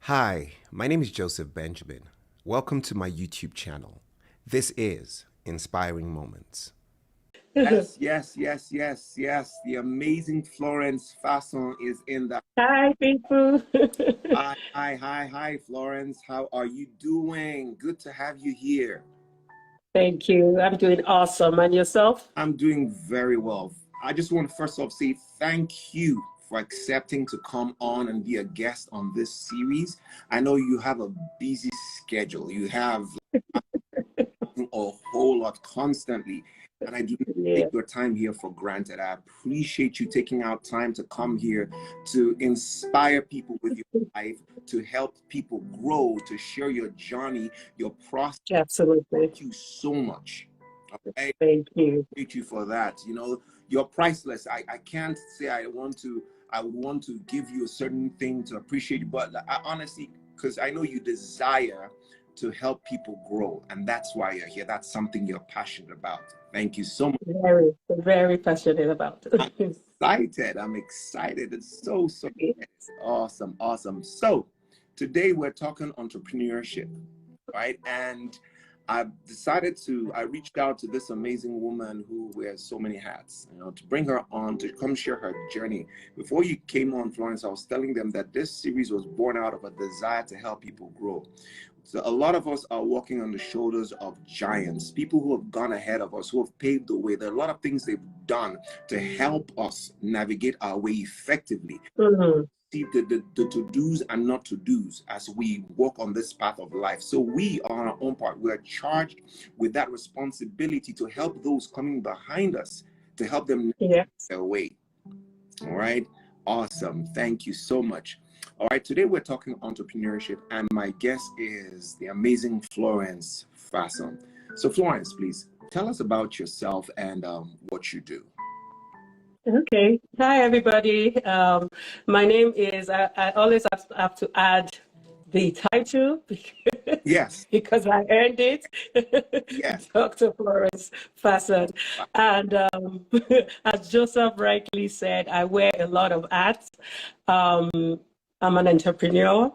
Hi, my name is Joseph Benjamin. Welcome to my YouTube channel. This is Inspiring Moments. Yes, yes, yes, yes, yes. The amazing Florence Fasson is in the. Hi, people. Hi, Florence. How are you doing? Good to have you here. Thank you. I'm doing awesome. And yourself? I'm doing very well. I just want to first off say thank you for accepting to come on and be a guest on this series. I know you have a busy schedule. You have a whole lot constantly, and I do not take Yeah, your time here for granted. I appreciate you taking out time to come here to inspire people with your life, to help people grow, to share your journey, your process. absolutely. Thank you so much. I Thank you. appreciate you for that. You know, you're priceless. I can't say I would want to give you a certain thing to appreciate you, but I honestly, because I know you desire to help people grow, and that's why you're here. That's something you're passionate about. Thank you so much. Very, very passionate about I'm it. excited. I'm excited. It's so it's awesome, awesome. So today we're talking entrepreneurship, right? And I reached out to this amazing woman who wears so many hats, you know, to bring her on to come share her journey. Before you came on, Florence, I was telling them that this series was born out of a desire to help people grow. So a lot of us are walking on the shoulders of giants, people who have gone ahead of us, who have paved the way. There are a lot of things they've done to help us navigate our way effectively. Mhm. See the to-dos and not to-dos as we walk on this path of life. So we, on our own part, we're charged with that responsibility to help those coming behind us, to help them navigate Yeah. their way. All right. Awesome. Thank you so much. All right. Today we're talking entrepreneurship, and my guest is the amazing Florence Fasson. So, Florence, please tell us about yourself and what you do. Okay. Hi, everybody. My name is, I always have to add the title Yes. because I earned it. Yes. Dr. Florence Fasson. And as Joseph rightly said, I wear a lot of hats. Um, I'm an entrepreneur.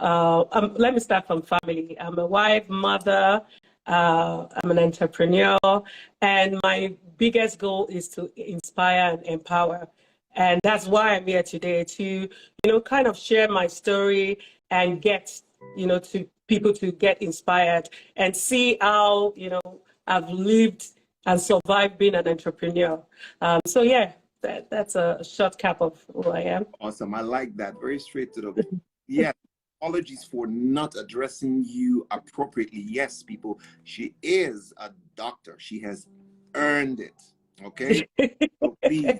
Let me start from family. I'm a wife, mother. I'm an entrepreneur, and my biggest goal is to inspire and empower. And that's why I'm here today to, kind of share my story and get, to people to get inspired and see how, I've lived and survived being an entrepreneur. So yeah, that's a short cap of who I am. Awesome. I like that. Very straight to the point. Yeah. Apologies for not addressing you appropriately. Yes, people, she is a doctor. She has earned it. Okay. So please,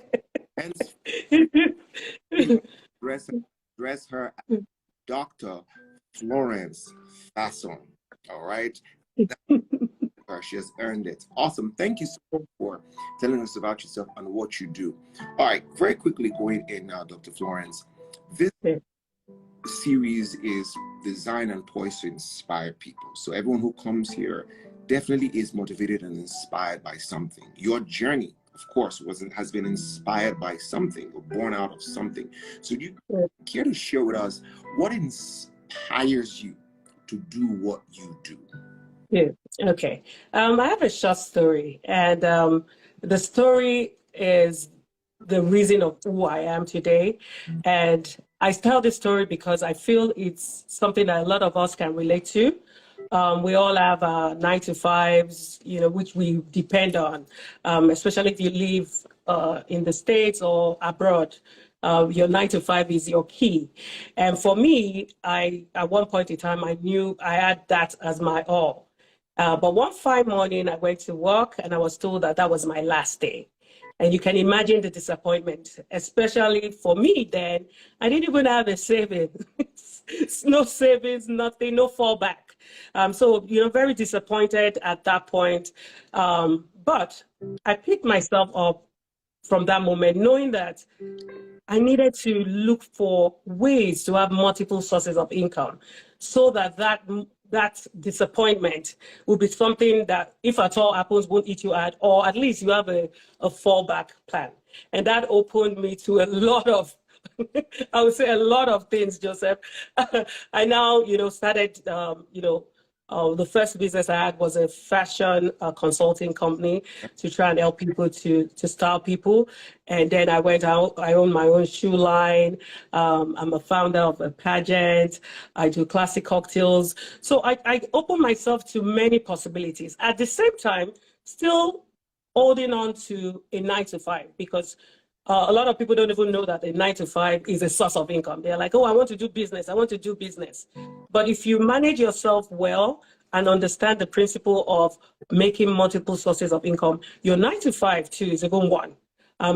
hence, address her as Dr. Florence Fasson. All right. She has earned it. Awesome. Thank you so much for telling us about yourself and what you do. All right. Very quickly going in now, Dr. Florence. This series is designed and poised to inspire people. So everyone who comes here definitely is motivated and inspired by something. Your journey, of course, has been inspired by something or born out of something. So you care to share with us what inspires you to do what you do? Yeah. Okay. I have a short story, and the story is the reason of who I am today. And I tell this story because I feel it's something that a lot of us can relate to. We all have 9 to 5s, which we depend on, especially if you live in the States or abroad. Your 9 to 5 is your key. And for me, at one point in time, I knew I had that as my all. But one fine morning, I went to work and I was told that that was my last day. And you can imagine the disappointment, especially for me then. I didn't even have a savings, no savings, nothing, no fallback. So, very disappointed at that point. But I picked myself up from that moment, knowing that I needed to look for ways to have multiple sources of income so that disappointment will be something that, if at all happens, won't eat you out, or at least you have a fallback plan. And that opened me to a lot of I would say a lot of things, Joseph. I now, started, the first business I had was a fashion consulting company to try and help people to style people. And then I went out, I own my own shoe line. I'm a founder of a pageant. I do classic cocktails. So I open myself to many possibilities. At the same time, still holding on to a 9 to 5, because a lot of people don't even know that a 9 to 5 is a source of income. They're like, oh, I want to do business. I want to do business. But if you manage yourself well and understand the principle of making multiple sources of income, your 9 to 5 too is even one.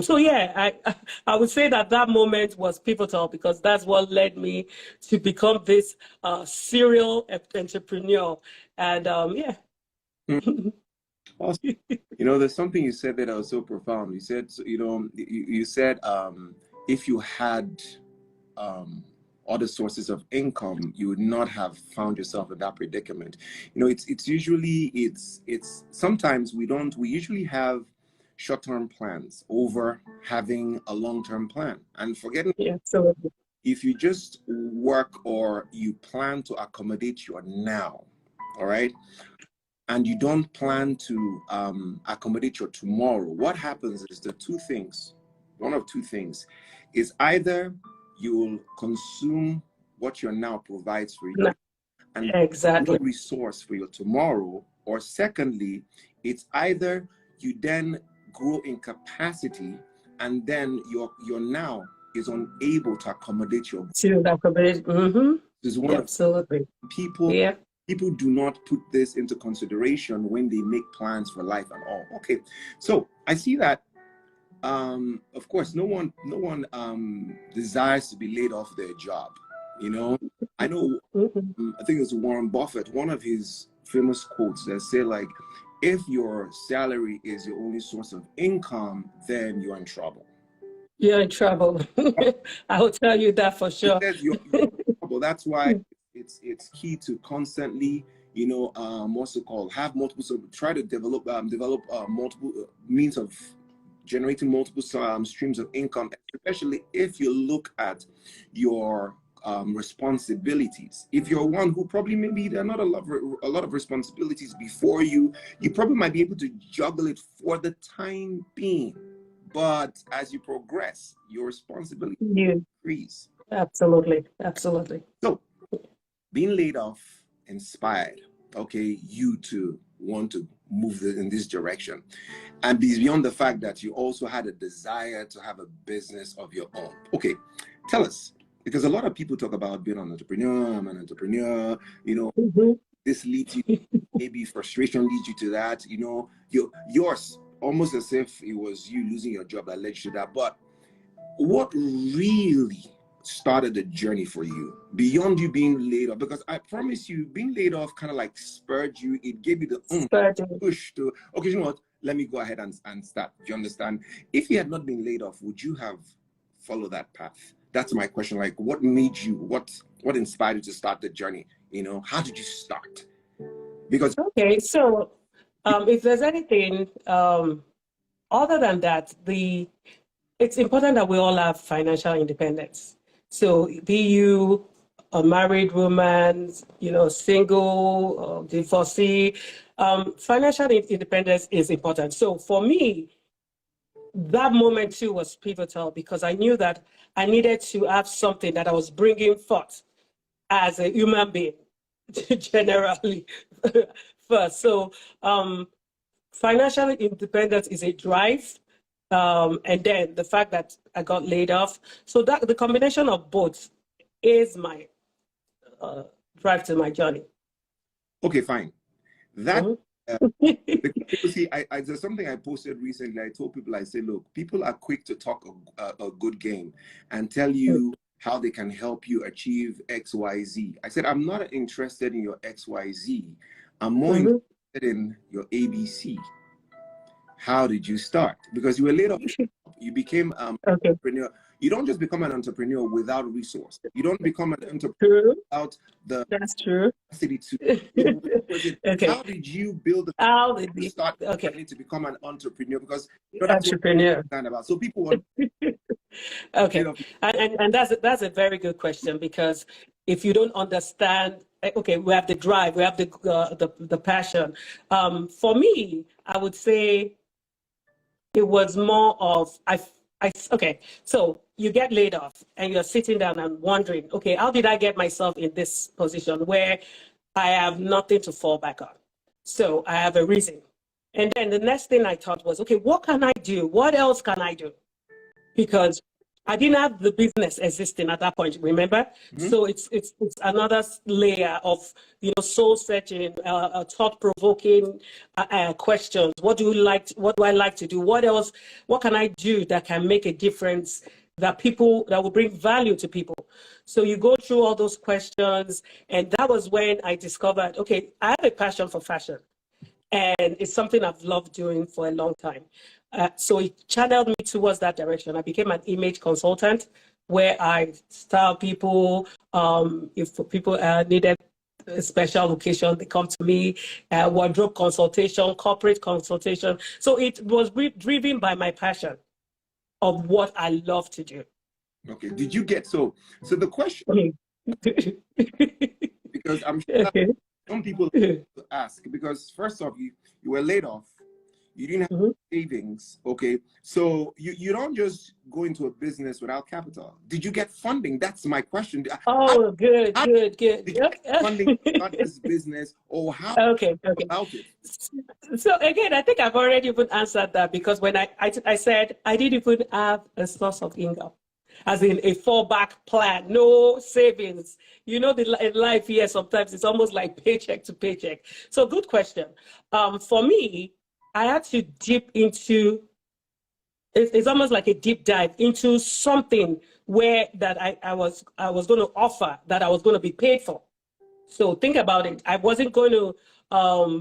So yeah, I would say that moment was pivotal, because that's what led me to become this serial entrepreneur. And yeah. Awesome. There's something you said that was so profound. You said, you said if you had other sources of income, you would not have found yourself in that predicament. It's usually, it's sometimes we usually have short-term plans over having a long-term plan, and forgetting, Yeah, absolutely. if you just work or you plan to accommodate your now, all right, and you don't plan to accommodate your tomorrow, what happens is one of two things is either you will consume what your now provides for you, No, and exactly. no resource for your tomorrow, or secondly, it's either you then grow in capacity and then your now is unable to accommodate your. To accommodate. Mm-hmm. This is one of Absolutely. people. Yeah. People do not put this into consideration when they make plans for life and all. Okay, so I see that. Of course, no one desires to be laid off their job. I know. Mm-hmm. I think it's Warren Buffett. One of his famous quotes that say, like, if your salary is your only source of income, then you're in trouble. You're in trouble. I will tell you that for sure. You're in trouble. That's why it's key to constantly, what's it called, have multiple, so try to develop multiple means of generating multiple streams of income, especially if you look at your responsibilities. If you're one who probably, maybe there are not a lot of responsibilities before you probably might be able to juggle it for the time being, but as you progress, your responsibility increase. Absolutely. So being laid off inspired, you to want to move in this direction, and beyond the fact that you also had a desire to have a business of your own. Okay, tell us, because a lot of people talk about being an entrepreneur. I'm an entrepreneur. Mm-hmm. This leads you, maybe frustration leads you to that. Yours almost as if it was you losing your job that led you to that. But what really started the journey for you beyond you being laid off? Because I promise you, being laid off kind of like spurred you. It gave you the push to, okay, you know what? Let me go ahead and start. Do you understand? If you had not been laid off, would you have followed that path? That's my question. Like, what made you, what inspired you to start the journey? How did you start? Because okay, so if there's anything other than that, it's important that we all have financial independence. So be you a married woman, single, or divorcee, financial independence is important. So for me, that moment too was pivotal, because I knew that I needed to have something that I was bringing forth as a human being, generally first. So financial independence is a drive. And then the fact that I got laid off. So that the combination of both is my drive to my journey. Okay, fine. That Mm-hmm. see, there's something I posted recently. I told people, I said, look, people are quick to talk a good game and tell you how they can help you achieve XYZ. I said, I'm not interested in your XYZ. I'm more interested in your ABC. How did you start? Because you were laid off, you became entrepreneur. you don't just become an entrepreneur without resource. You don't become an entrepreneur True. without the That's true. capacity to. So what was it? Okay. How did you build the How did we? start Okay. to become an entrepreneur? Because that's what Entrepreneur. I'm about. So people want. Okay, and that's a very good question, because if you don't understand, okay, we have the drive, we have the passion. For me, I would say it was more of okay. So you get laid off and you're sitting down and wondering, okay, how did I get myself in this position where I have nothing to fall back on? So I have a reason. And then the next thing I thought was, okay, what can I do? What else can I do? Because I didn't have the business existing at that point, remember? So it's another layer of, soul searching, thought-provoking questions. What do I like to do? What else? What can I do that can make a difference, that will bring value to people? So you go through all those questions, and that was when I discovered, okay, I have a passion for fashion. And it's something I've loved doing for a long time. So it channeled me towards that direction. I became an image consultant, where I style people. If people needed a special occasion, they come to me. Wardrobe consultation, corporate consultation. So it was driven by my passion of what I love to do. Okay. Did you get so the question? Because I'm sure some people ask, because first off, you were laid off, you didn't have savings. Okay, so you don't just go into a business without capital. Did you get funding? That's my question. Oh, good. Did you get funding to start this business, or how about it? So again, I think I've already even answered that, because when I said I didn't even have a source of income, as in a fallback plan, no savings. In life here, sometimes it's almost like paycheck to paycheck. So good question. For me, I had to dip into, it's almost like a deep dive into something where that I was going to offer, that I was going to be paid for. So think about it. I wasn't going to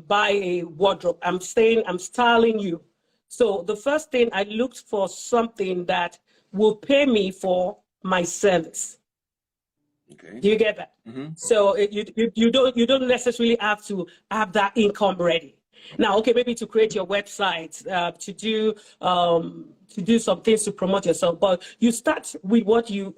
buy a wardrobe. I'm styling you. So the first thing, I looked for something that will pay me for my service. Okay. Do you get that? So you don't necessarily have to have that income ready. Now, okay, maybe to create your website, to do some things to promote yourself, but you start with what you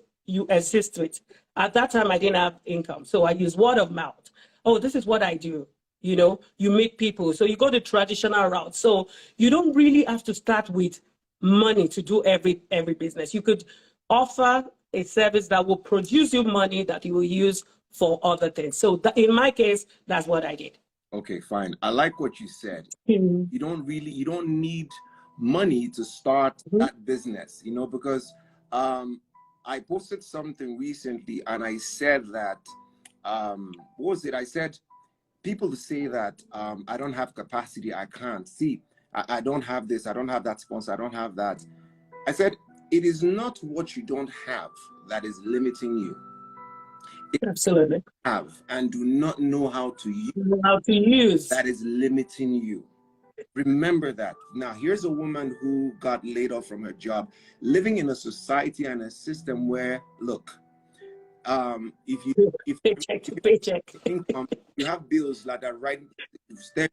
exist with. At that time, I didn't have income, so I use word of mouth. Oh, this is what I do. You meet people, so you go the traditional route. So you don't really have to start with money to do every business. You could offer a service that will produce you money that you will use for other things. So in my case, that's what I did. Okay, fine. I like what you said. You don't need money to start that business, because I posted something recently, and I said that, what was it? I said, people say that I don't have capacity, I can't. See, I don't have this, I don't have that sponsor, I don't have that. I said, it is not what you don't have that is limiting you. Absolutely. Have and do not know how to use that is limiting you. Remember that. Now, here's a woman who got laid off from her job, living in a society and a system where, look, if paycheck to paycheck income, you have bills that are right. Okay,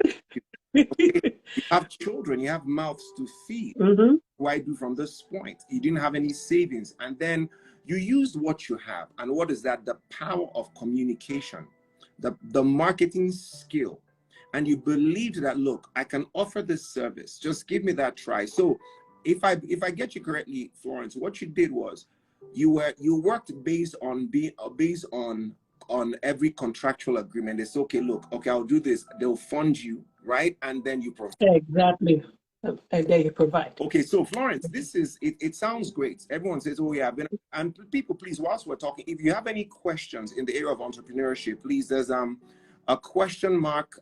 you have children, you have mouths to feed. What do I do from this point? You didn't have any savings, and then you used what you have. And what is that? The power of communication, the marketing skill. And you believed that, look, I can offer this service. Just give me that try. So if I get you correctly, Florence, what you did was you worked based on every contractual agreement. It's okay, look, okay, I'll do this. They'll fund you, right? And then you provide. Exactly. And then you provide. Okay, so Florence, this is it sounds great. Everyone says, oh yeah, and people, please, whilst we're talking, if you have any questions in the area of entrepreneurship, please, there's a question mark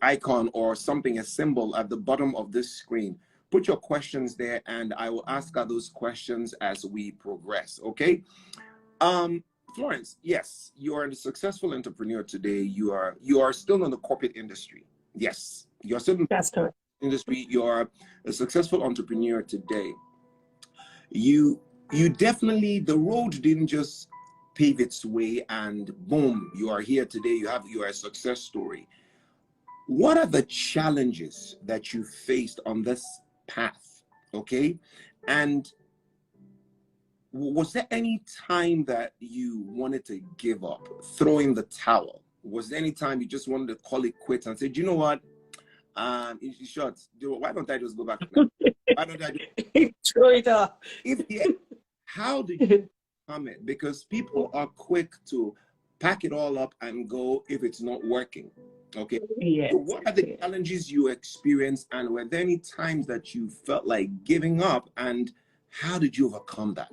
icon or something, a symbol at the bottom of this screen. Put your questions there, and I will ask those questions as we progress. Okay. Florence, yes, you are a successful entrepreneur today. You are still in the corporate industry. Yes, you're still in the industry. You are a successful entrepreneur today. You you definitely, the road didn't just pave its way and boom, you are here today, you are a success story. What are the challenges that you faced on this path? Okay. And was there any time that you wanted to give up, throw in the towel? Was there any time you just wanted to call it quits and say, you know what? In short, why don't I just go back to that? Why don't I do Throw it up. If yes, how did you come it? Because people are quick to pack it all up and go if it's not working. Okay. Yes. So what are the challenges you experienced, and were there any times that you felt like giving up, and how did you overcome that?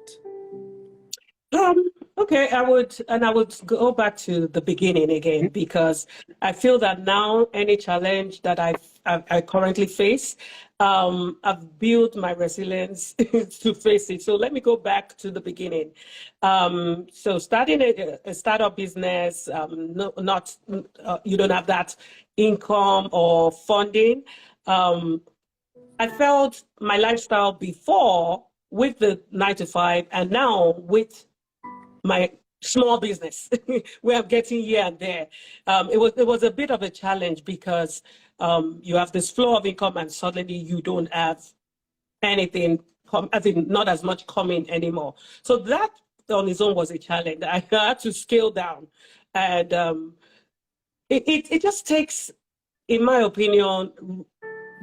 Okay, I would go back to the beginning again, because I feel that now any challenge that I currently face, I've built my resilience to face it. So let me go back to the beginning. So starting a startup business, you don't have that income or funding. I felt my lifestyle before with the 9 to 5, and now with my small business where I'm getting here and there. It was a bit of a challenge, because you have this flow of income and suddenly you don't have anything, not as much coming anymore. So that on its own was a challenge. I had to scale down, and it just takes, in my opinion,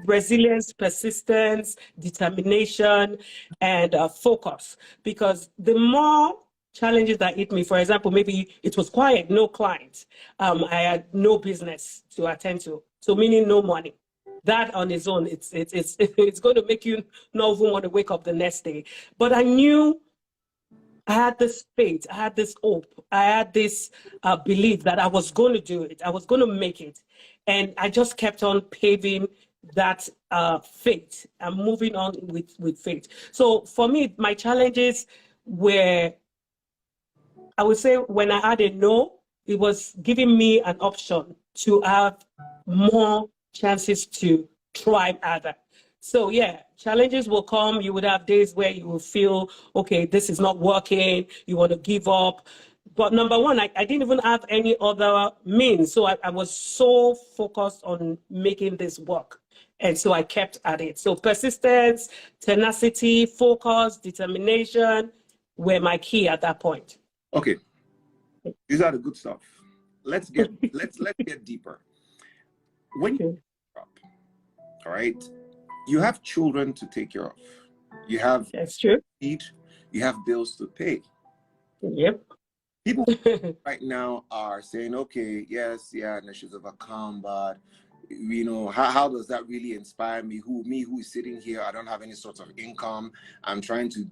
resilience, persistence, determination, and focus. Because the more challenges that hit me, for example, maybe it was quiet, no clients, I had no business to attend to, so meaning no money. That on its own, it's going to make you not even want to wake up the next day. But I knew I had this faith, I had this hope, I had this belief that I was going to do it, I was going to make it. And I just kept on paving that faith and moving on with faith. So for me, my challenges were, I would say, when I had a no, it was giving me an option to have more chances to try harder. So yeah, challenges will come. You would have days where you will feel, okay, this is not working. You want to give up. But number one, I didn't even have any other means. So I was so focused on making this work. And so I kept at it. So persistence, tenacity, focus, determination were my key at that point. Okay, these are the good stuff. Let's get deeper. When you grow up, all right, you have children to take care of. You have That's true. Eat. You have bills to pay. Yep. People right now are saying, okay, yes, yeah, and she's overcome, but you know, how does that really inspire me? Who is sitting here? I don't have any sort of income. I'm trying to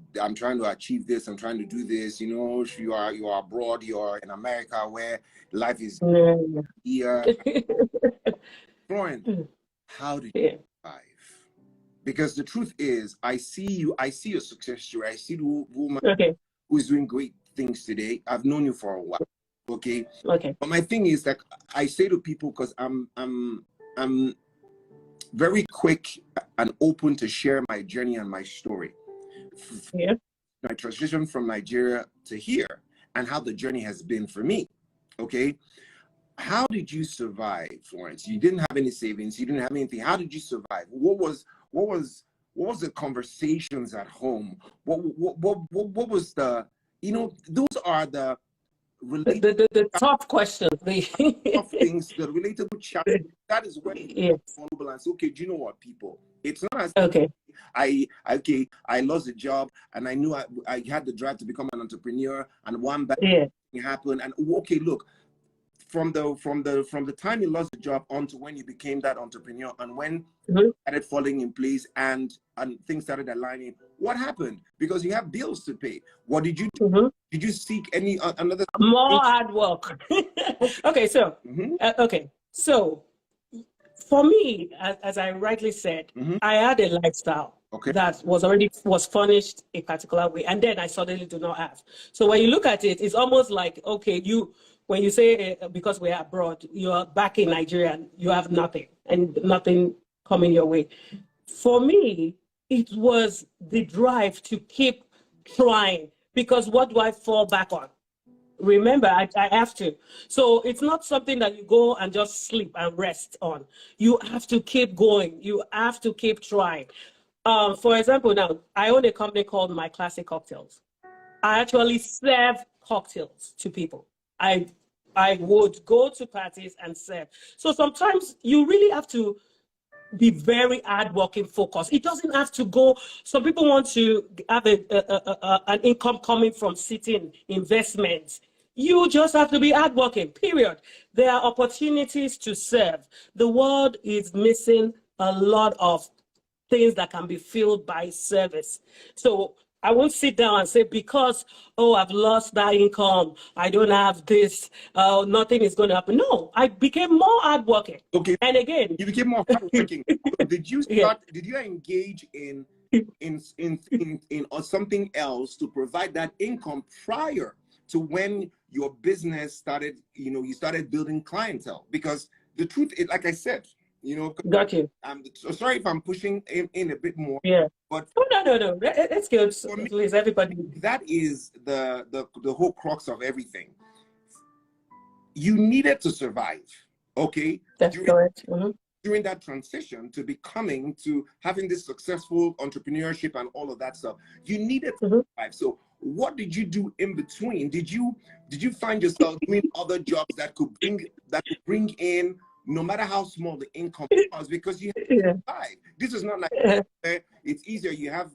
achieve this. I'm trying to do this. You know, you are abroad. You are in America, where life is here. Florence, how did you survive? Because the truth is, I see a success story. I see the woman who is doing great things today. I've known you for a while. Okay. But my thing is that I say to people, because I'm very quick and open to share my journey and my story. My transition from Nigeria to here, and how the journey has been for me. Okay. How did you survive, Florence? You didn't have any savings. You didn't have anything. How did you survive? What was the conversations at home? What was the, you know, those are the tough questions, tough things, the relatable challenges. That is where you vulnerable and say, okay, do you know what, people? It's not as I lost a job and I knew I had the drive to become an entrepreneur, and one bad thing happened, and okay, look, from the time you lost the job on to when you became that entrepreneur, and when started falling in place and things started aligning, what happened? Because you have bills to pay. What did you do? Did you seek any another more hard work? Okay, so so for me, as I rightly said, I had a lifestyle that was furnished a particular way, and then I suddenly do not have. So when you look at it, it's almost like, okay, when you say because we're abroad, you're back in Nigeria and you have nothing and nothing coming your way. For me, it was the drive to keep trying, because what do I fall back on? Remember, I have to. So it's not something that you go and just sleep and rest on. You have to keep going. You have to keep trying. For example, now I own a company called My Classic Cocktails. I actually serve cocktails to people. I would go to parties and serve. So sometimes you really have to be very hardworking, focused. It doesn't have to go. Some people want to have an income coming from sitting investments. You just have to be hardworking, period. There are opportunities to serve. The world is missing a lot of things that can be filled by service. So I won't sit down and say, because, oh, I've lost that income, I don't have this, nothing is going to happen. No, I became more hardworking. Okay. And again, you became more hardworking. Did you start? Yeah. Did you engage in or something else to provide that income prior to when your business started? You started building clientele, because the truth is, like I said, Got you. I'm so sorry if I'm pushing in a bit more. Yeah. But oh, no. It's good. for me, Please, everybody. that is the whole crux of everything. You needed to survive. Okay. That's correct. Mm-hmm. During that transition to having this successful entrepreneurship and all of that stuff, you needed to survive. So what did you do in between? Did you find yourself doing other jobs that could bring in, no matter how small the income was, because you have to survive? This is not like it's easier. You have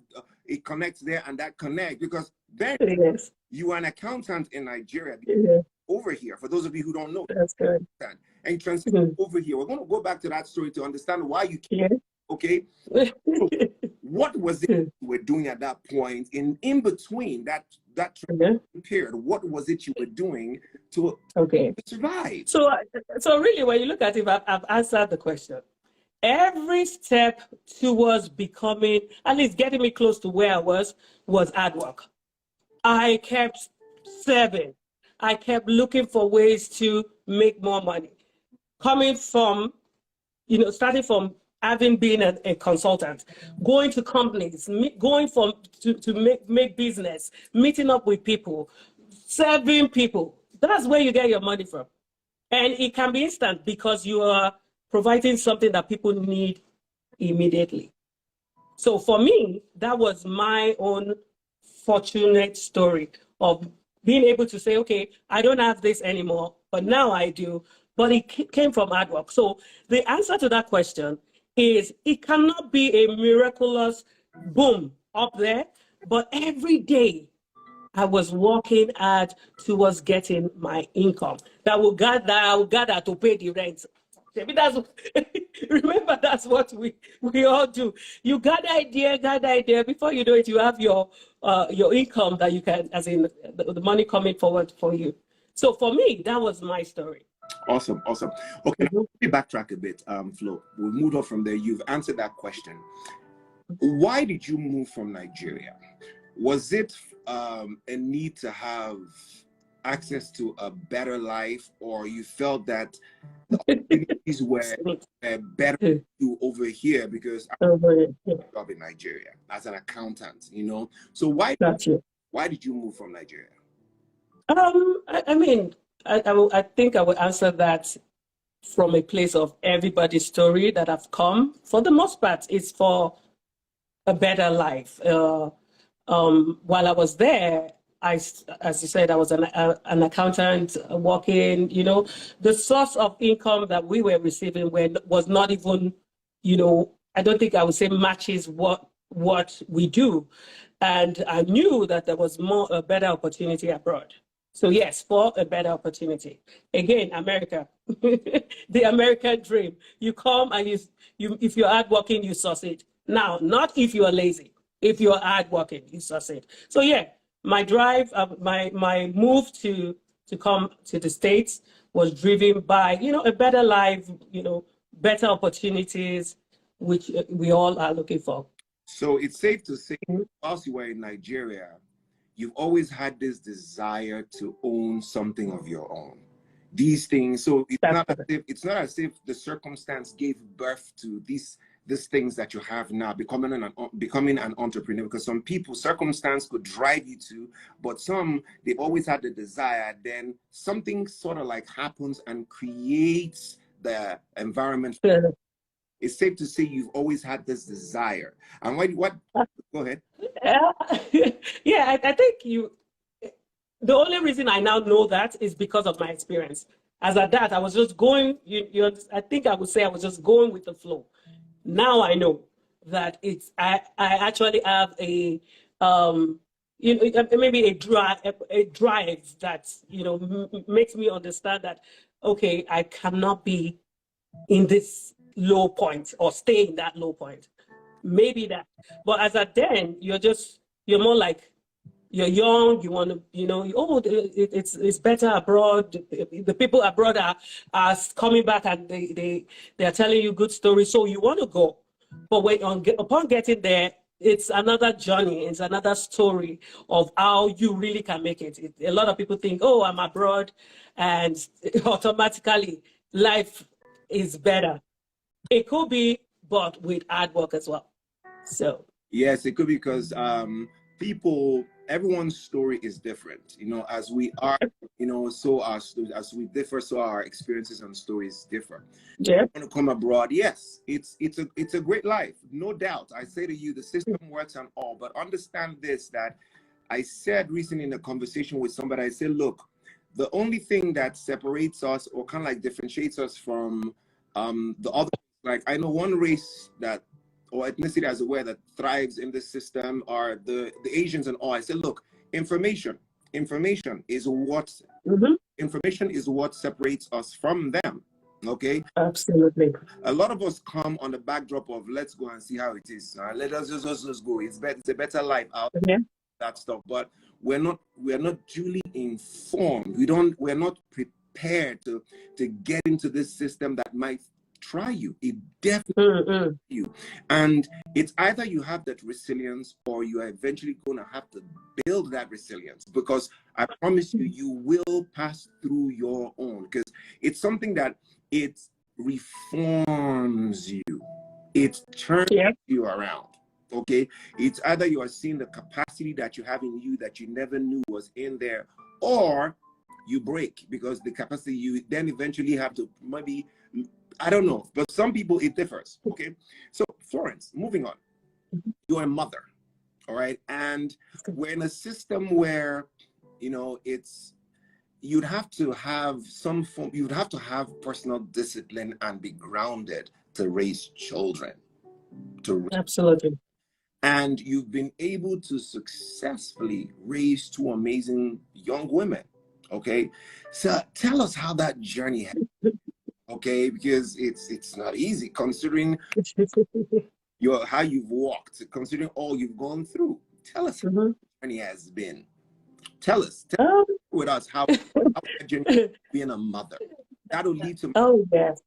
it connects there and that connect, because then you are an accountant in Nigeria. Over here, for those of you who don't know, that's good. And you transition over here. We're going to go back to that story to understand why you came. Okay. So what was it you were doing at that point in between that period? What was it you were doing to survive? So really, when you look at it, I've answered the question. Every step towards becoming, at least getting me close to where I was hard work. I kept serving. I kept looking for ways to make more money. Coming from, starting from having been a consultant, going to companies, going to make business, meeting up with people, serving people. That's where you get your money from. And it can be instant, because you are providing something that people need immediately. So for me, that was my own fortunate story of being able to say, okay, I don't have this anymore, but now I do. But it came from hard work. So the answer to that question is, it cannot be a miraculous boom up there, but every day I was working hard towards getting my income that will gather to pay the rent. Remember, that's what we all do. You got idea. Before you know it, you have your income that you can, as in the money coming forward for you. So for me, that was my story. Awesome. Okay, let me backtrack a bit, Flo. We'll move on from there. You've answered that question. Why did you move from Nigeria? Was it a need to have access to a better life, or you felt that the opportunities were better to do over here? Because I'm job in Nigeria as an accountant, So why did you move from Nigeria? I think I would answer that from a place of everybody's story that I've come. For the most part, it's for a better life. While I was there, as you said, I was an accountant working, the source of income that we were receiving was not even, I don't think I would say matches what we do. And I knew that there was a better opportunity abroad. So yes, for a better opportunity. Again, America, the American dream. You come and if you're hardworking, you succeed. Now, not if you are lazy. If you're hardworking, you succeed. So yeah, my drive, my move to come to the States was driven by, a better life, better opportunities, which we all are looking for. So it's safe to say, whilst you were in Nigeria, you've always had this desire to own something of your own. These things, so it's not as if the circumstance gave birth to this these things that you have now, becoming an entrepreneur? Because some people, circumstance could drive you to, but some, they've always had the desire, then something sort of like happens and creates the environment. Yeah. It's safe to say you've always had this desire. And what go ahead. Yeah, I think the only reason I now know that is because of my experience. As a dad, I was just going, I think I would say I was just going with the flow. Now I know that I actually have a, maybe a drive that, makes me understand that, okay, I cannot be in this low point or stay in that low point. Maybe that. But as a then, you're more like, you're young, you want to, it's better abroad. The people abroad are coming back and they're telling you good stories. So you want to go. But upon getting there, it's another journey. It's another story of how you really can make it. A lot of people think, oh, I'm abroad, and automatically life is better. It could be, but with hard work as well. So yes, it could be, because everyone's story is different. As we are, so as we differ, so our experiences and stories differ. yeah, Want to come abroad? Yes, it's a great life, no doubt. I say to you, the system works and all, but understand this, that I said recently in a conversation with somebody, I said, look, the only thing that separates us or kind of like differentiates us from the other, like I know one race that, or ethnicity as it were, that thrives in this system are the Asians and all. I said, look, information is what information is what separates us from them. Okay, absolutely. a lot of us come on the backdrop of let's go and see how it is. Let us just go. It's a better life out Yeah. that stuff. But we're not duly informed. We're not prepared to get into this system that might try you. It definitely you. And it's either you have that resilience or you are eventually going to have to build that resilience, because I promise you, you will pass through your own, because it's something that it reforms you. It turns you around. Okay. It's either you are seeing the capacity that you have in you that you never knew was in there, or you break, because the capacity you then eventually have to maybe, I don't know, but some people it differs. Okay, so Florence, moving on, you're a mother, all right, and we're in a system where you'd have to have some form, you'd have to have personal discipline and be grounded to raise children. Absolutely. And you've been able to successfully raise two amazing young women. Okay, so tell us how that journey happened. Okay, because it's not easy, considering how you've walked, considering all you've gone through. Tell us how the journey has been. Tell with us how that journey being a mother. That'll lead to. Oh yes.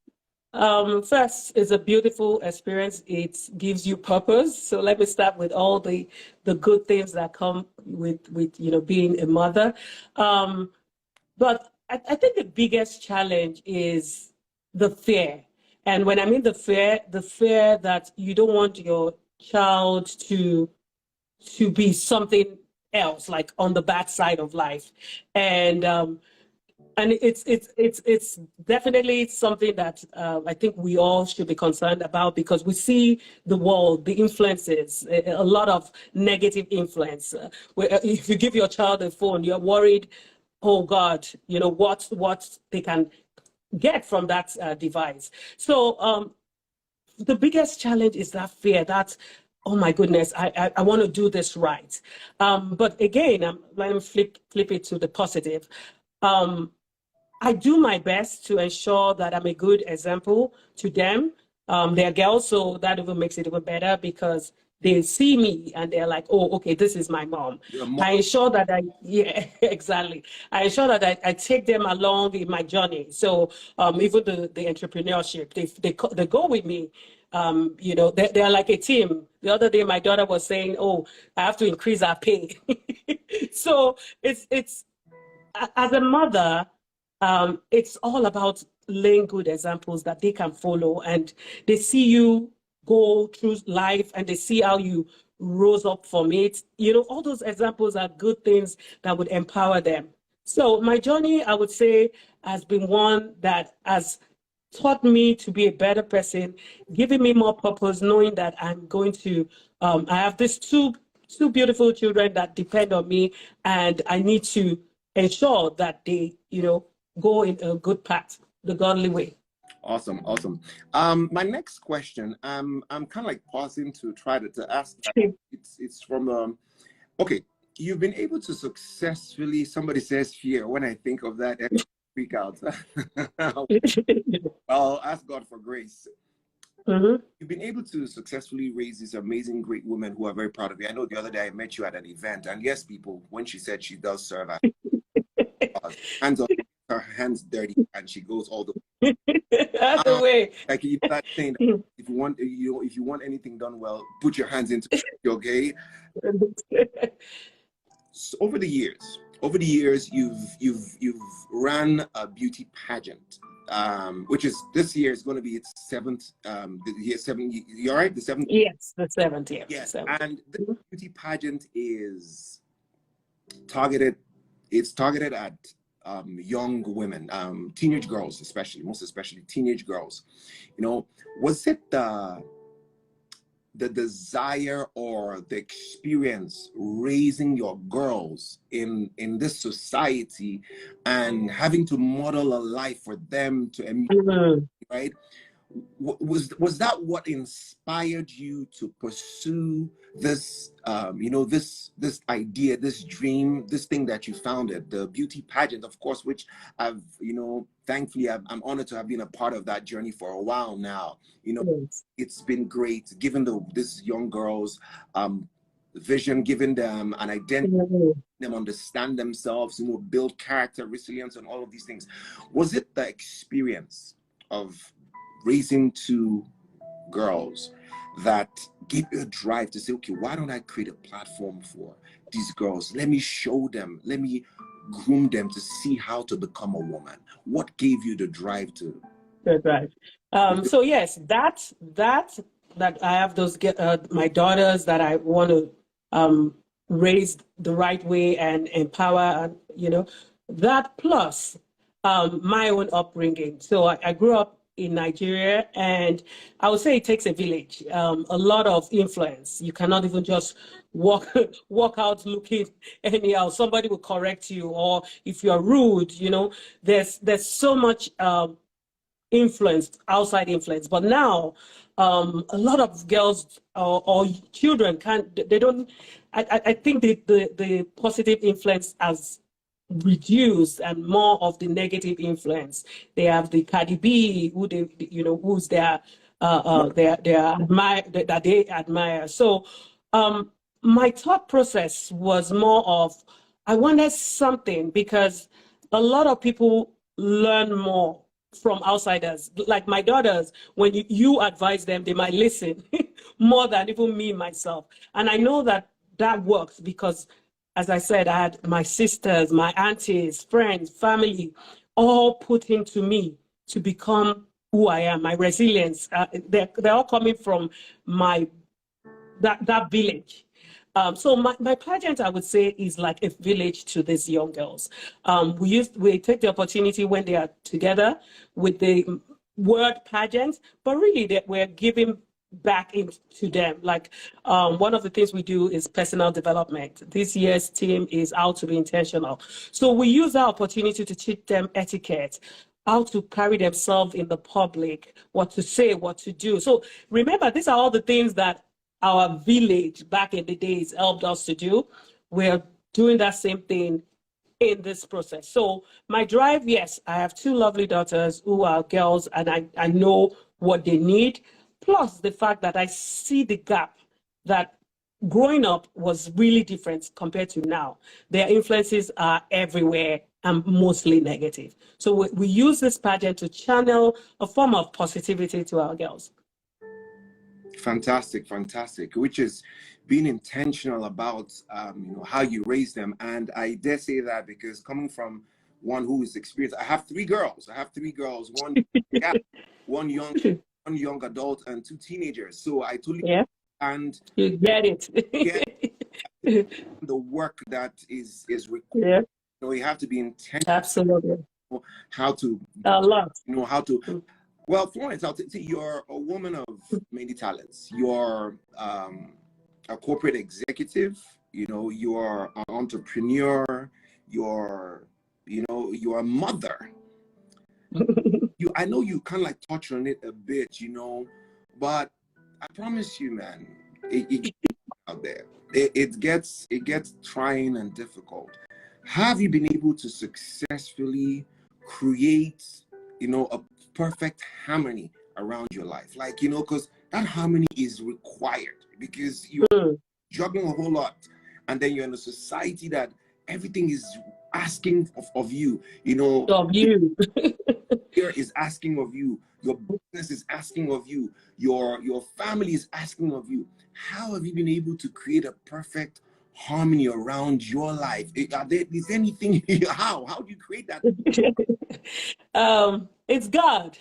First, it's a beautiful experience. It gives you purpose. So let me start with all the good things that come with being a mother. But I think the biggest challenge is the fear. And when I mean the fear that you don't want your child to be something else, like on the bad side of life. And it's definitely something that I think we all should be concerned about, because we see the world, the influences, a lot of negative influence. Where if you give your child a phone, you're worried, oh God, what they can get from that device. So the biggest challenge is that fear, that, oh my goodness, I want to do this right. But again, let me flip it to the positive. I do my best to ensure that I'm a good example to them. They're girls, so that even makes it even better, because they see me and they're like, oh, okay, this is my mom. I ensure that exactly. I ensure that I take them along in my journey. So even the entrepreneurship, they go with me. They're like a team. The other day, my daughter was saying, oh, I have to increase our pay. So it's as a mother, it's all about laying good examples that they can follow, and they see you go through life and they see how you rose up from it. You know, all those examples are good things that would empower them. So my journey, I would say, has been one that has taught me to be a better person, giving me more purpose, knowing that I'm going to, I have these two beautiful children that depend on me, and I need to ensure that they, you know, go in a good path, the godly way. Awesome, awesome. My next question, I'm kind of like pausing to try to ask that. It's from okay. You've been able to successfully. Somebody says fear. When I think of that, I freak out. I'll ask God for grace. Mm-hmm. You've been able to successfully raise these amazing, great women who are very proud of you. I know the other day I met you at an event, and yes, people, when she said she does serve at hands on her hands dirty, and she goes all the way. That's the way. Like you start saying, if you want, if you want anything done well, put your hands into it. Okay. So over the years, you've ran a beauty pageant, which is this year is going to be its seventh. The year seven. You're right. The seventh. Yes, the 7th year. Yes, 7th. and the beauty pageant is targeted. It's targeted at young women, teenage girls, most especially teenage girls. You know, was it the desire or the experience raising your girls in this society and having to model a life for them to emulate, right? Was that what inspired you to pursue this this idea, this dream, this thing that you founded, the beauty pageant, of course, which I've thankfully I'm honored to have been a part of that journey for a while now. It's been great giving these young girls vision, giving them an identity, them understand themselves, build character, resilience, and all of these things. Was it the experience of raising two girls that gave you a drive to say, okay, why don't I create a platform for these girls? Let me show them, let me groom them to see how to become a woman. What gave you the drive to? The drive. So yes, that I have those my daughters that I want to raise the right way and empower, and that plus my own upbringing. So I grew up in Nigeria, and I would say it takes a village, a lot of influence. You cannot even just walk out looking anyhow. Somebody will correct you, or if you're rude, there's so much influence, outside influence. But now, a lot of girls or children I think the positive influence has reduced, and more of the negative influence. They have the Cardi B, who who's their that they admire. So my thought process was more of, I wanted something, because a lot of people learn more from outsiders. Like my daughters, when you advise them, they might listen more than even me myself. And I know that works because, as I said, I had my sisters, my aunties, friends, family, all put into me to become who I am. My resilience, they're all coming from that village. So my pageant, I would say, is like a village to these young girls. We take the opportunity when they are together with the word pageant, but really we're giving back into them. Like one of the things we do is personal development. This year's theme is how to be intentional. So we use that opportunity to teach them etiquette, how to carry themselves in the public, what to say, what to do. So remember, these are all the things that our village back in the days helped us to do. We're doing that same thing in this process. So my drive, yes, I have two lovely daughters who are girls, and I know what they need. Plus the fact that I see the gap, that growing up was really different compared to now. Their influences are everywhere and mostly negative. So we use this pageant to channel a form of positivity to our girls. Fantastic, fantastic. Which is being intentional about how you raise them. And I dare say that because coming from one who is experienced, I have three girls. One young, one young adult and two teenagers. So I totally Yeah. and You get get it. the work that is required. Yeah, You know, you have to be intentional absolutely. how to, A lot. you know, how to. Mm. Well, Florence, I'll say you're a woman of many talents. You're a corporate executive. You know, you're an entrepreneur. You're, you know, you're a mother. I know you kind of like touched on it a bit, you know, but I promise you, man, it gets out there. It gets trying and difficult. Have you been able to successfully create, you know, a perfect harmony around your life? Like, you know, because that harmony is required because you're Mm. juggling a whole lot, and then you're in a society that everything is asking of you, you know, Of you. here is asking of you, your business is asking of you, your family is asking of you. How have you been able to create a perfect harmony around your life? Is anything how do you create that? It's God.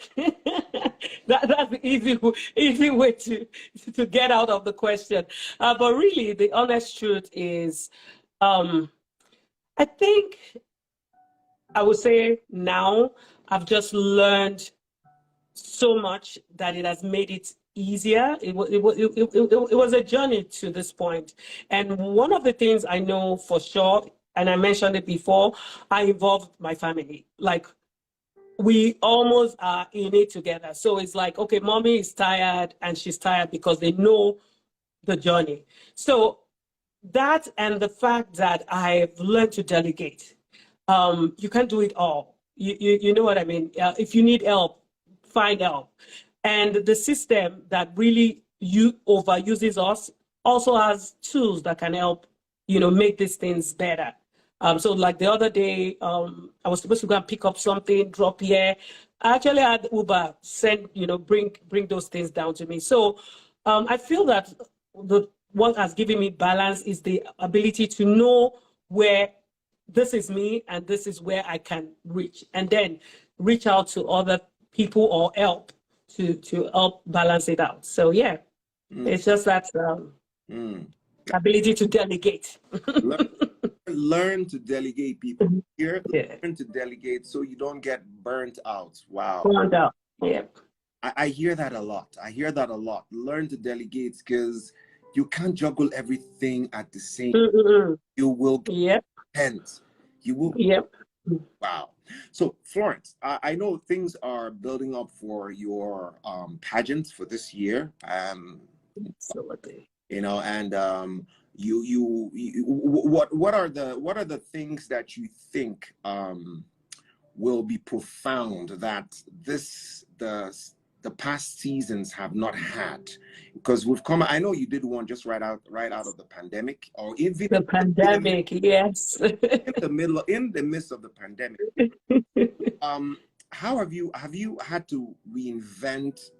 That's the easy way to get out of the question. But really, the honest truth is, I think I would say now I've just learned so much that it has made it easier. It was a journey to this point. And one of the things I know for sure, and I mentioned it before, I involved my family. Like, we almost are in it together. So it's like, okay, mommy is tired and she's tired because they know the journey. So that and the fact that I've learned to delegate. You can't do it all. You know what I mean? If you need help, find help. And the system that really overuses us also has tools that can help, you know, make these things better. So like the other day, I was supposed to go and pick up something, drop here. I actually had Uber send, you know, bring those things down to me. So I feel that what has given me balance is the ability to know where this is me and this is where I can reach, and then reach out to other people or help to help balance it out. So yeah, it's just that Mm. ability to delegate. Learn to delegate, people here. Yeah. Learn to delegate so you don't get burnt out. Wow. Found out. Yeah. I hear that a lot. I hear that a lot. Learn to delegate because you can't juggle everything at the same. You will get Yep. tense. You will. Yep. Wow. So Florence, I know things are building up for your pageant for this year. Absolutely. You know, and what are the things that you think will be profound that the past seasons have not had? Because we've come, I know you did one just right out of the pandemic, or even The pandemic, yes. in the midst of the pandemic. How have you had to reinvent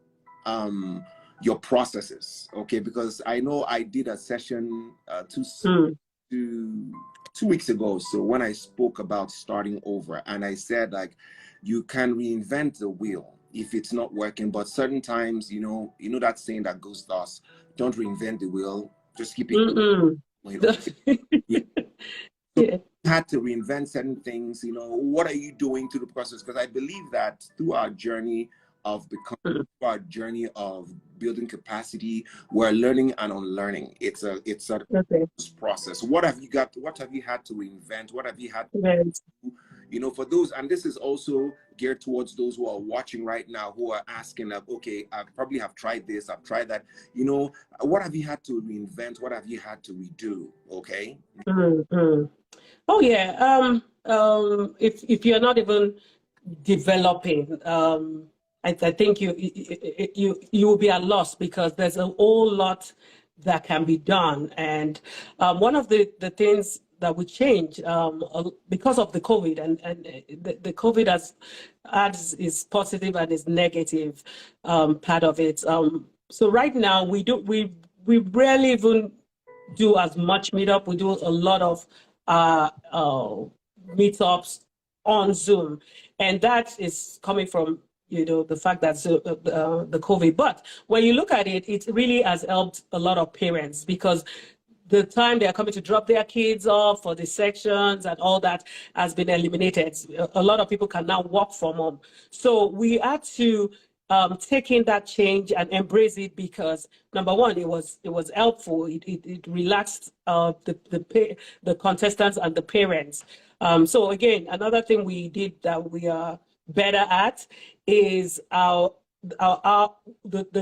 your processes? Okay, because I know I did a session 2 weeks ago, so when I spoke about starting over, and I said, like, you can reinvent the wheel if it's not working, but certain times, you know that saying that goes thus: don't reinvent the wheel, just keep it going. So Yeah. you had to reinvent certain things. You know, what are you doing to the process? Because I believe that through our journey of becoming, our journey of building capacity, we're learning and unlearning. It's a Okay. process. What have you had to reinvent? What have you had to Right. do, you know, for those? And this is also geared towards those who are watching right now, who are asking, like, okay, I probably have tried this, I've tried that. You know, what have you had to reinvent? What have you had to redo? Okay. Oh yeah. If you're not even developing, I think you will be at loss because there's a whole lot that can be done. And one of the things that we change because of the COVID, and the COVID has is positive and is negative part of it. So right now we rarely even do as much meetup. We do a lot of meetups on Zoom, and that is coming from the fact that the COVID. But when you look at it, it really has helped a lot of parents because the time they are coming to drop their kids off for the sections and all that has been eliminated. A lot of people can now work from home. So we had to take in that change and embrace it because number one, it was helpful. It relaxed the contestants and the parents. So again, another thing we did that we are better at is the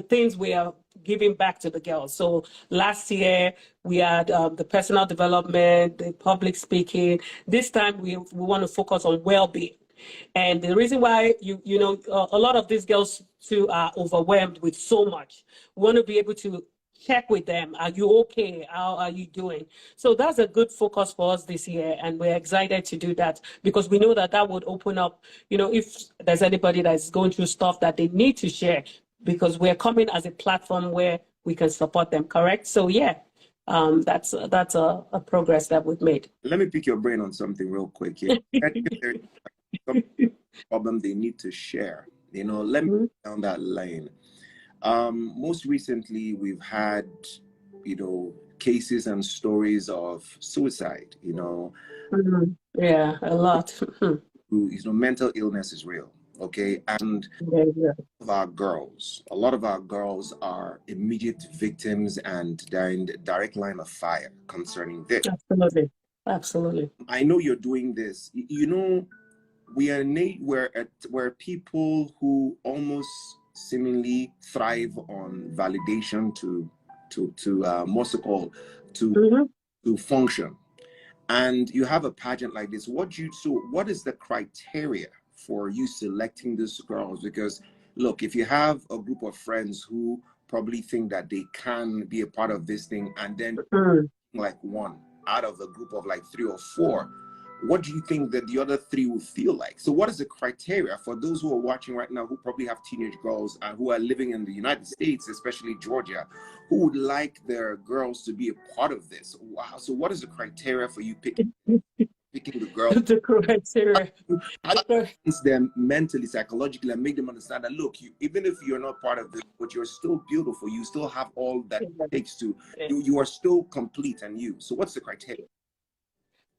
things we are giving back to the girls. So last year we had the personal development, the public speaking. This time we want to focus on well-being. And the reason why a lot of these girls too are overwhelmed with so much. We want to be able to check with them. Are you okay? How are you doing? So that's a good focus for us this year. And we're excited to do that because we know that that would open up, if there's anybody that's going through stuff that they need to share, because we're coming as a platform where we can support them, correct? So yeah, that's a progress that we've made. Let me pick your brain on something real quick here. There's some problem they need to share. Let me down that lane. Most recently, we've had, cases and stories of suicide, Yeah, a lot. Mental illness is real, okay? And Yeah. a lot of our girls are immediate victims and they're in the direct line of fire concerning this. Absolutely. Absolutely. I know you're doing this. We're people who almost seemingly thrive on validation to function. And you have a pageant like this. What is the criteria for you selecting these girls? Because look, if you have a group of friends who probably think that they can be a part of this thing, and then like one out of a group of like 3 or 4, what do you think that the other 3 will feel like? So what is the criteria for those who are watching right now who probably have teenage girls and who are living in the United States, especially Georgia, who would like their girls to be a part of this? Wow. So what is the criteria for you picking the girls? The criteria. How do you influence them mentally, psychologically, and make them understand that, look, even if you're not part of this, but you're still beautiful, you still have all that it takes to, you are still complete and you. So what's the criteria?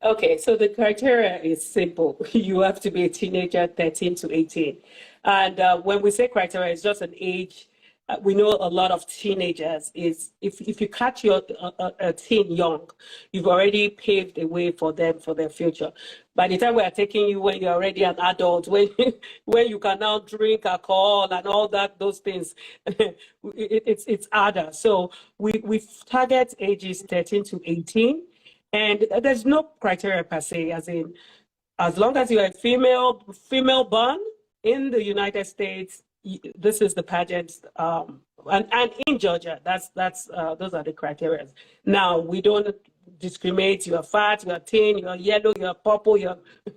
Okay, so the criteria is simple. You have to be a teenager, 13 to 18. And when we say criteria, it's just an age. We know a lot of teenagers is, if you catch a teen young, you've already paved the way for them, for their future. By the time we are taking you when you're already an adult, when you can now drink alcohol and all that, those things, it's harder. So we target ages 13 to 18. And there's no criteria per se, as long as you're a female born in the United States, this is the pageant, and in Georgia, those are the criteria. Now, we don't discriminate. You're fat, you're thin, you're yellow, you're purple,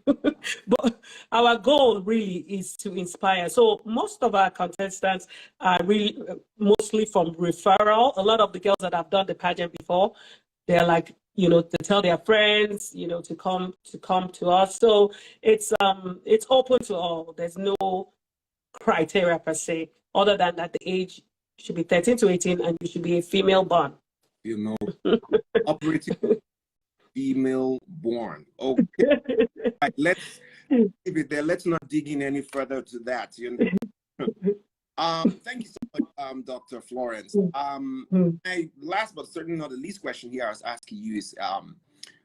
but our goal really is to inspire. So most of our contestants are really mostly from referral. A lot of the girls that have done the pageant before, they're like, to tell their friends, to come to us. So it's open to all. There's no criteria per se, other than that the age should be 13 to 18 and you should be a female born. Operating female born. Okay. Right, let's leave it there. Let's not dig in any further to that. Thank you so much, Dr. Florence. My last but certainly not the least question here I was asking you is,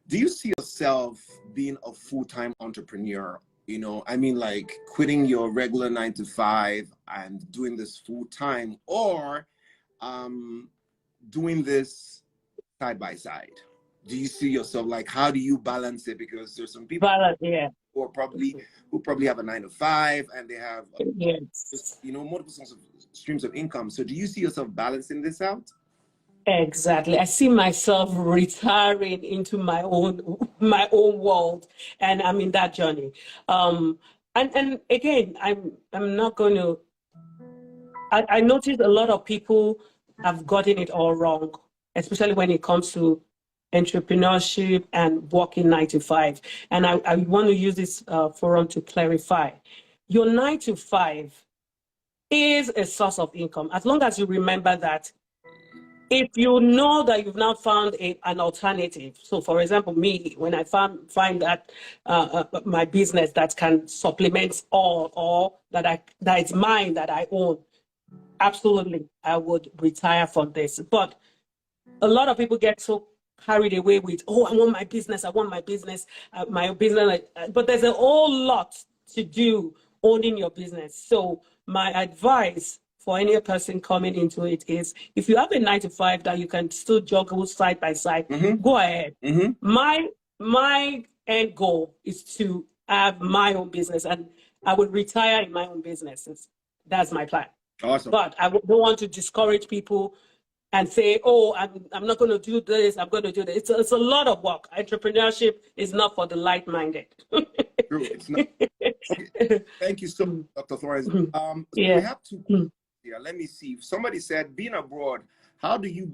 do you see yourself being a full-time entrepreneur? Like quitting your regular 9 to 5 and doing this full-time, or doing this side by side? Do you see yourself, like, how do you balance it? Because there's some people who probably have a 9 to 5 and they have multiple sorts of streams of income. So do you see yourself balancing this out? Exactly. I see myself retiring into my own world, and I'm in that journey. And again, I'm not going to. I noticed a lot of people have gotten it all wrong, especially when it comes to entrepreneurship and working 9 to 5. And I want to use this forum to clarify. Your 9 to 5 is a source of income, as long as you remember that. If you know that you've now found an alternative, so for example, me, when I find that my business that can supplement or that is mine, that I own, absolutely, I would retire from this. But a lot of people get so carried away with, oh, I want my business, my business. But there's a whole lot to do owning your business. So my advice for any person coming into it is, if you have a 9-to-5 that you can still juggle side by side, go ahead. My end goal is to have my own business, and I would retire in my own business. That's my plan. Awesome. But I don't want to discourage people and say, oh, I'm not going to do this, I'm going to do this. It's a lot of work. Entrepreneurship is not for the light-minded. True, it's not. Okay. Thank you so much, Dr. Florence. So we have two questions here. Let me see. Somebody said, being abroad, how do you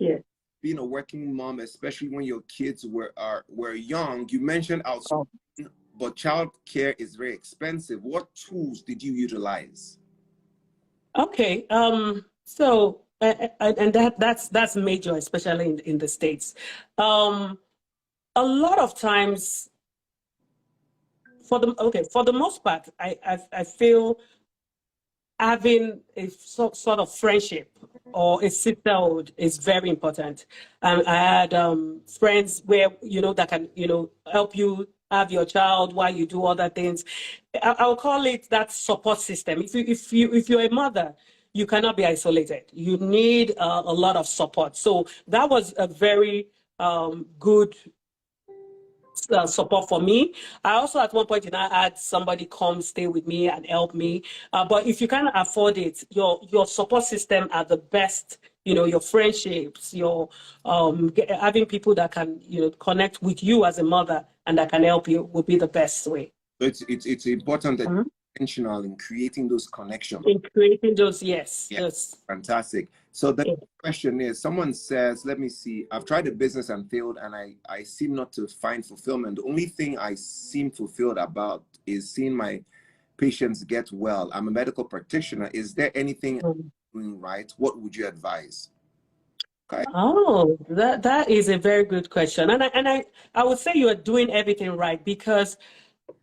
being a working mom, especially when your kids were young? You mentioned outsourcing, but child care is very expensive. What tools did you utilize? Okay, so and that's major, especially in the States. A lot of times, for the most part, I feel having a sort of friendship or a sisterhood is very important. I had friends where that can help you have your child while you do other things. I'll call it that support system. If you're a mother, you cannot be isolated. You need a lot of support. So that was a very good support for me. I also, at one point, I had somebody come stay with me and help me. But if you can't afford it, your support system are the best. Your friendships, your having people that can connect with you as a mother and that can help you would be the best way. So it's important that you're intentional in creating those connections. In creating those, yes. Fantastic. So the question is, someone says, let me see, I've tried a business and failed, and I seem not to find fulfillment. The only thing I seem fulfilled about is seeing my patients get well. I'm a medical practitioner. Is there anything I'm doing right? What would you advise? Okay. Oh, that is a very good question. And I would say you are doing everything right, because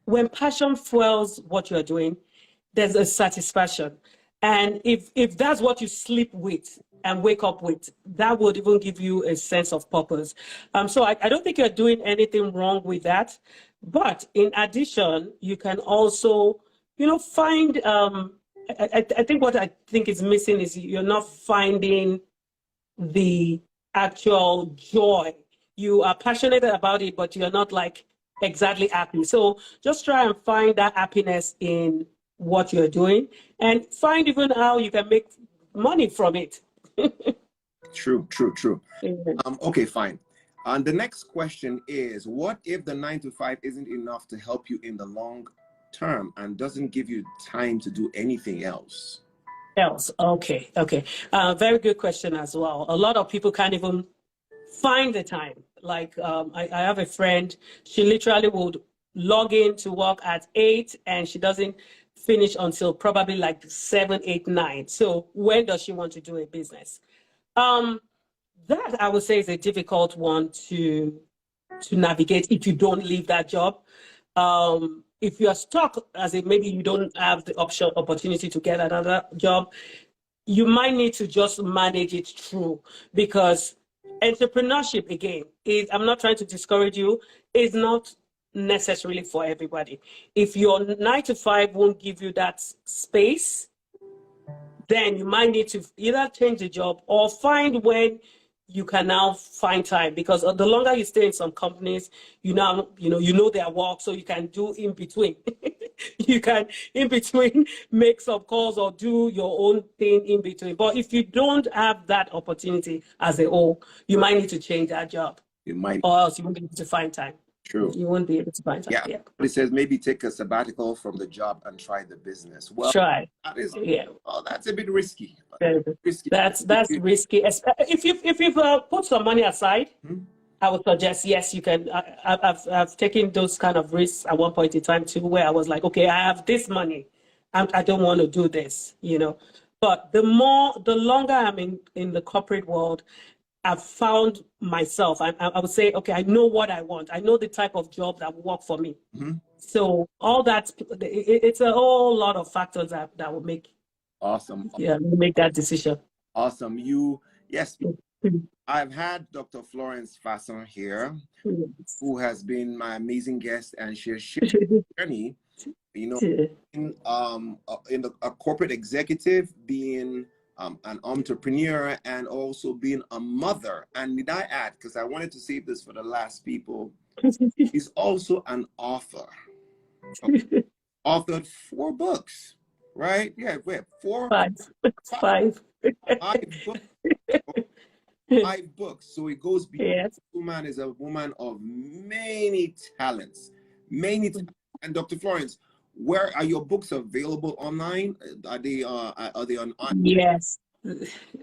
when passion fuels what you're doing, there's a satisfaction. And if that's what you sleep with and wake up with, that would even give you a sense of purpose. So I don't think you're doing anything wrong with that. But in addition, you can also, find, I think what I think is missing is you're not finding the actual joy. You are passionate about it, but you're not exactly happy. So just try and find that happiness in what you're doing, and find even how you can make money from it. True. Okay, fine. And the next question is, what if the 9-to-5 isn't enough to help you in the long term and doesn't give you time to do anything else? Okay. Very good question as well. A lot of people can't even find the time. I have a friend, she literally would log in to work at 8 and she doesn't finish until probably 7, 8, 9. So when does she want to do a business? That I would say is a difficult one to navigate if you don't leave that job. If you are stuck, as in maybe you don't have the opportunity to get another job, you might need to just manage it through, because entrepreneurship, again, I'm not trying to discourage you, is not necessarily for everybody. If your 9-to-5 won't give you that space, then you might need to either change the job or find when you can now find time, because the longer you stay in some companies, you know their work, so you can do in between. You can in between make some calls or do your own thing in between. But if you don't have that opportunity as a whole, you might need to change that job. You might, or else you won't be able to find time. True. You won't be able to find time. Yeah. It says maybe take a sabbatical from the job and try the business. Well, try. That is, yeah. Oh, that's a bit risky. Risky. That's risky. If you've put some money aside, I would suggest, yes, you can. I've taken those kind of risks at one point in time too, where I was like, okay, I have this money, I don't want to do this, But the longer I'm in the corporate world, I've found myself. I would say, okay, I know what I want. I know the type of job that will work for me. Mm-hmm. So all that, it's a whole lot of factors that will make, Awesome. make that decision. Awesome. Yes, I've had Dr. Florence Fasson here, who has been my amazing guest, and she has shared her journey, in a corporate executive, being an entrepreneur, and also being a mother. And did I add, because I wanted to save this for the last people, she's also an author. Authored 4 books, right? Yeah, wait, 4, 5. 5 books. 5 books. So it goes beyond. Yes. This woman is a woman of many talents, And Dr. Florence, where are your books available online? Are they on? Yes,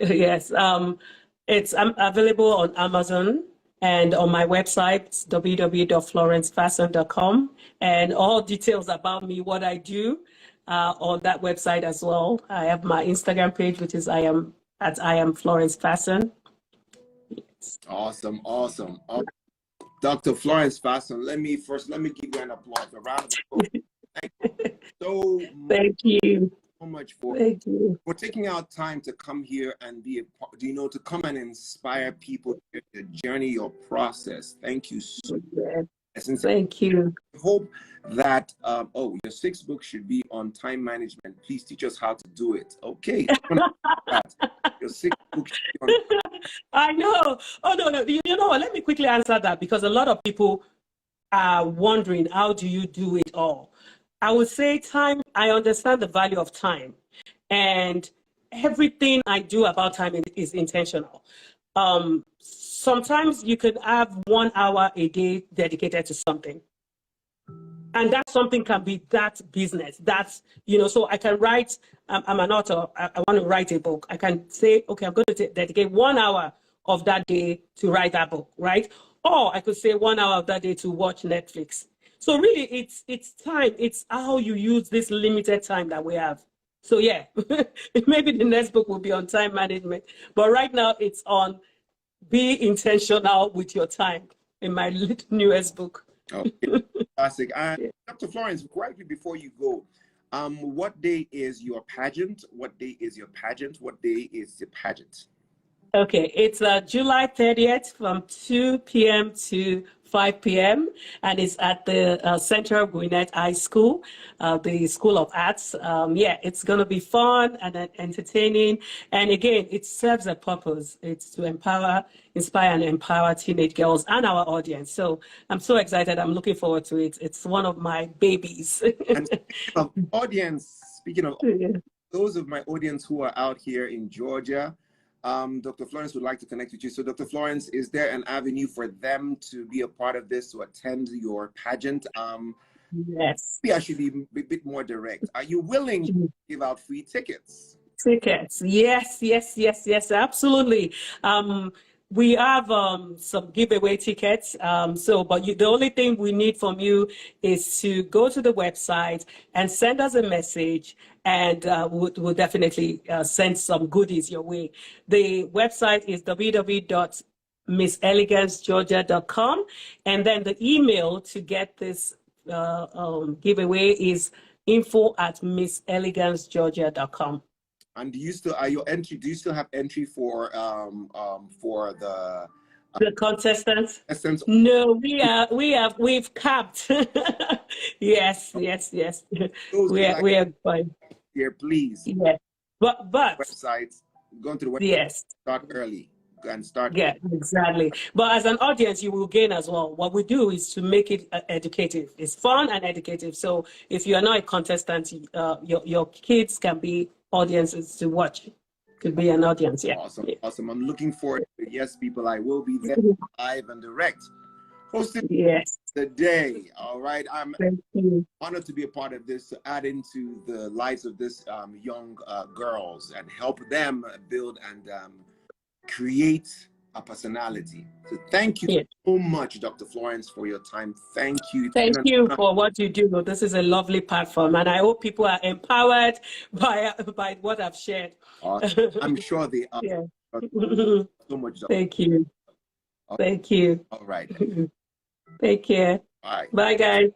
yes. It's available on Amazon and on my website, www.florencefasson.com, and all details about me, what I do, on that website as well. I have my Instagram page, which is I am Florence Fasson. Awesome. Dr. Florence Fasson, let me give you an applause, a round of applause. Thank you so much for taking out time to come here and to come and inspire people, your journey, your process. Thank you so much. Thank you. I hope that your 6th book should be on time management. Please teach us how to do it. Okay. Your 6th book should be on. I know. Oh no. You know what? Let me quickly answer that, because a lot of people are wondering, how do you do it all? I would say time. I understand the value of time, and everything I do about time is intentional. Sometimes you can have 1 hour a day dedicated to something. And that something can be that business. That's, so I can write, I'm an author, I want to write a book. I can say, okay, I'm going to dedicate 1 hour of that day to write that book, right? Or I could say 1 hour of that day to watch Netflix. So really, it's time. It's how you use this limited time that we have. So yeah, maybe the next book will be on time management. But right now, it's on be intentional with your time in my newest book. Okay, fantastic. And Dr. Florence, quickly before you go, what day is your pageant? What day is your pageant? What day is the pageant? Okay, it's July 30th from 2 p.m. to 5 p.m. and it's at the Central Gwinnett High School, the School of Arts. It's going to be fun and entertaining. And again, it serves a purpose. It's to inspire and empower teenage girls and our audience. So I'm so excited. I'm looking forward to it. It's one of my babies. And speaking of those of my audience who are out here in Georgia, Dr. Florence would like to connect with you. So Dr. Florence, is there an avenue for them to be a part of this, to attend your pageant? Yes. Maybe I should be a bit more direct. Are you willing to give out free tickets? Tickets. Yes, absolutely. We have some giveaway tickets. But the only thing we need from you is to go to the website and send us a message, and we'll definitely send some goodies your way. The website is www.misselegancegeorgia.com, and then the email to get this giveaway is info@misselegancegeorgia.com. And do you still have entry for the contestants? No, we've capped. Yes. We are fine. Here, please. Yes. But websites, go to the website. Yes. Start early. And start. Yeah, exactly. But as an audience, you will gain as well. What we do is to make it educative. It's fun and educative. So if you are not a contestant, your kids can be audiences to watch. Could be an audience. Yeah. Awesome. I'm looking forward to it. Yes, people, I will be there live and direct. Hosting the day. All right. I'm honored to be a part of this, to add into the lives of this young girls and help them build and create a personality. So thank you Yeah. so much, Dr. Florence, for your time. Thank you. It's Thank been you an for what you do. This is a lovely platform, and I hope people are empowered by what I've shared. honor. I'm sure they are. Yeah. So much, Dr. Thank you. Thank you. All right. Take care. Bye. Bye, guys.